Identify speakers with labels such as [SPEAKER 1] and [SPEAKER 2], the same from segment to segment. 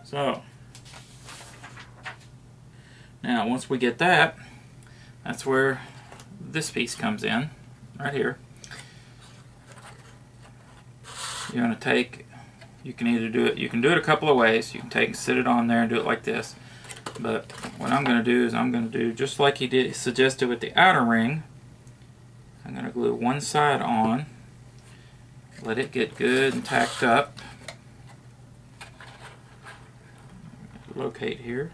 [SPEAKER 1] So now once we get that, that's where this piece comes in, right here. You're going to take, you can either do it, you can do it a couple of ways. You can take and sit it on there and do it like this. But what I'm going to do is I'm going to do just like he suggested with the outer ring. I'm going to glue one side on, let it get good and tacked up. Locate here.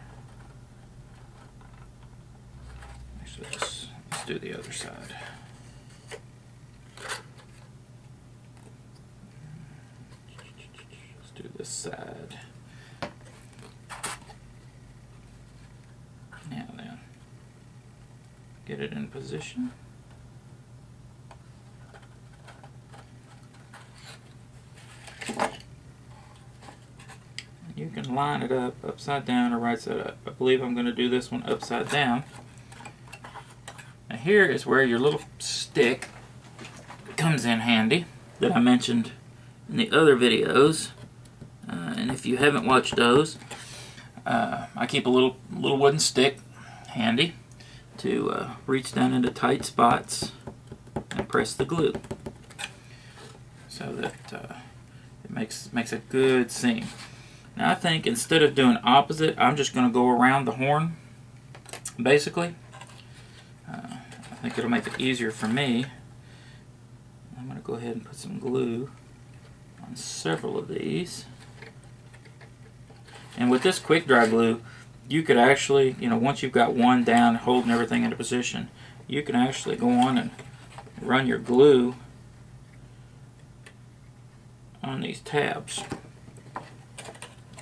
[SPEAKER 1] Actually, let's do the other side. Let's do this side. Now then, get it in position. You can line it up upside down or right side up. I believe I'm going to do this one upside down. Now here is where your little stick comes in handy that I mentioned in the other videos. And if you haven't watched those, I keep a little wooden stick handy to reach down into tight spots and press the glue so that it makes a good seam. Now I think instead of doing opposite, I'm just going to go around the horn, basically. I think it'll make it easier for me. I'm going to go ahead and put some glue on several of these. And with this quick dry glue, you could actually, once you've got one down holding everything into position, you can actually go on and run your glue on these tabs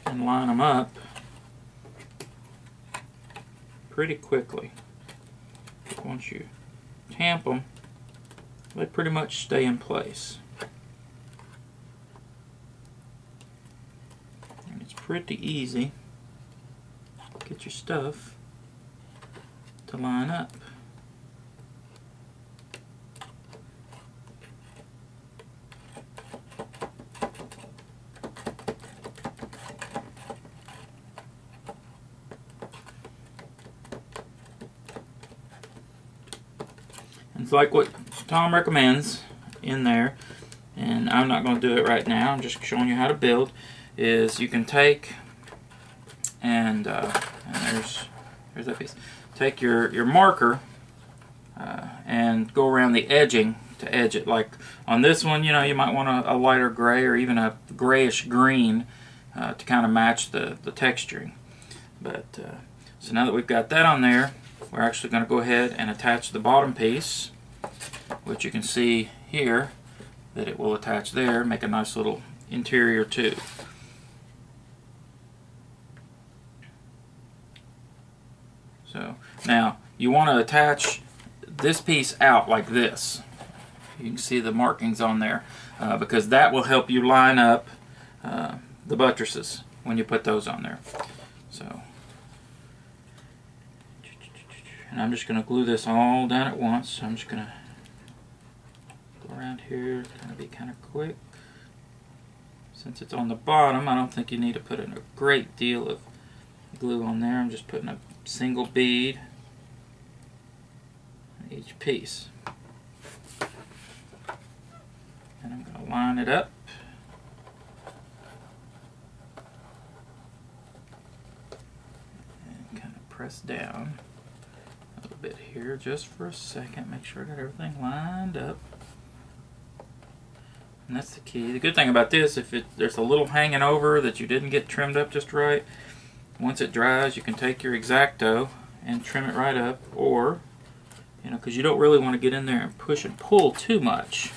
[SPEAKER 1] and line them up pretty quickly. Once you tamp them, they pretty much stay in place. And it's pretty easy to get your stuff to line up. It's like what Tom recommends in there, and I'm not going to do it right now, I'm just showing you how to build, is you can take and there's that piece. Take your marker and go around the edging to edge it. Like on this one, you might want a lighter gray or even a grayish green to kind of match the texturing. But so now that we've got that on there, we're actually going to go ahead and attach the bottom piece, which you can see here that it will attach there, make a nice little interior too. So now you want to attach this piece out like this. You can see the markings on there because that will help you line up the buttresses when you put those on there. So, and I'm just going to glue this all down at once. So I'm just going to go around here, kind of be kind of quick. Since it's on the bottom, I don't think you need to put in a great deal of glue on there. I'm just putting a single bead on each piece. And I'm going to line it up. And kind of press down a little bit here just for a second. Make sure I got everything lined up. And that's the key. The good thing about this, if there's a little hanging over that you didn't get trimmed up just right, once it dries, you can take your X-Acto and trim it right up, or, because you don't really want to get in there and push and pull too much.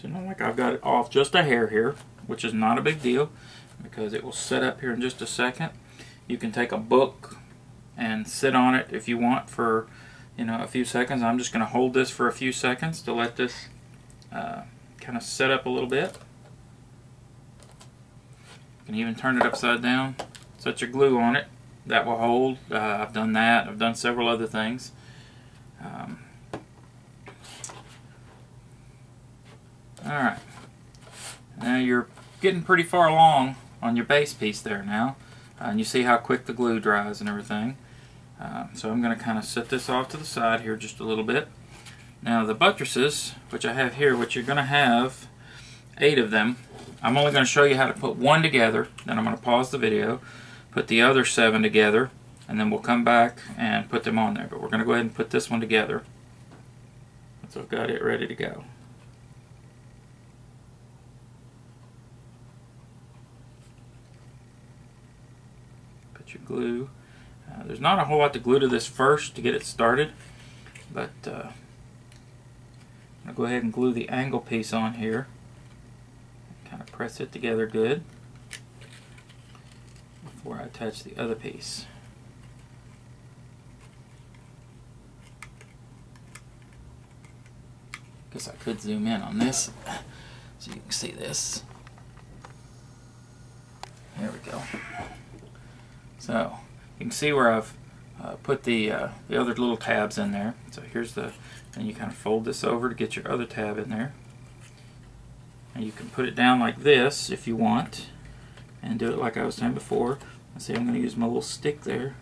[SPEAKER 1] So like I've got it off just a hair here, which is not a big deal because it will set up here in just a second. You can take a book and sit on it if you want for a few seconds. I'm just going to hold this for a few seconds to let this kind of set up a little bit. You can even turn it upside down, set your glue on it. That will hold. I've done that. I've done several other things. Alright, now you're getting pretty far along on your base piece there now, and you see how quick the glue dries and everything. So I'm going to kind of set this off to the side here just a little bit. Now the buttresses, which I have here, which you're going to have 8 of them, I'm only going to show you how to put one together, then I'm going to pause the video, put the other 7 together, and then we'll come back and put them on there. But we're going to go ahead and put this one together. So I've got it ready to go. Put your glue. There's not a whole lot to glue to this first to get it started, but I'm going to go ahead and glue the angle piece on here. Kind of press it together good before I attach the other piece. Guess I could zoom in on this so you can see this. There we go. So you can see where I've put the other little tabs in there. So here's the, and you kind of fold this over to get your other tab in there. And you can put it down like this if you want, and do it like I was saying before. Let's see, I'm going to use my little stick there.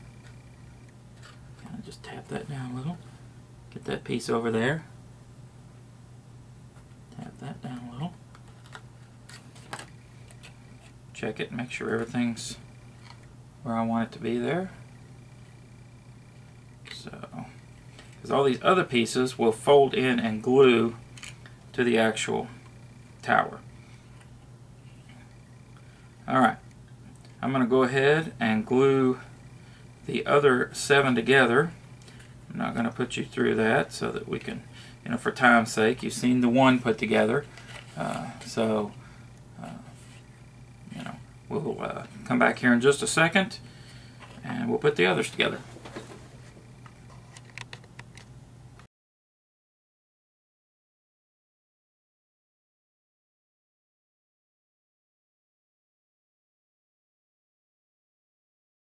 [SPEAKER 1] Kind of just tap that down a little. Get that piece over there. Tap that down a little. Check it, make sure everything's where I want it to be there. So, because all these other pieces will fold in and glue to the actual tower. Alright, I'm going to go ahead and glue the other 7 together. I'm not going to put you through that so that we can, you know, for time's sake, you've seen the one put together. You know, we'll come back here in just a second and we'll put the others together.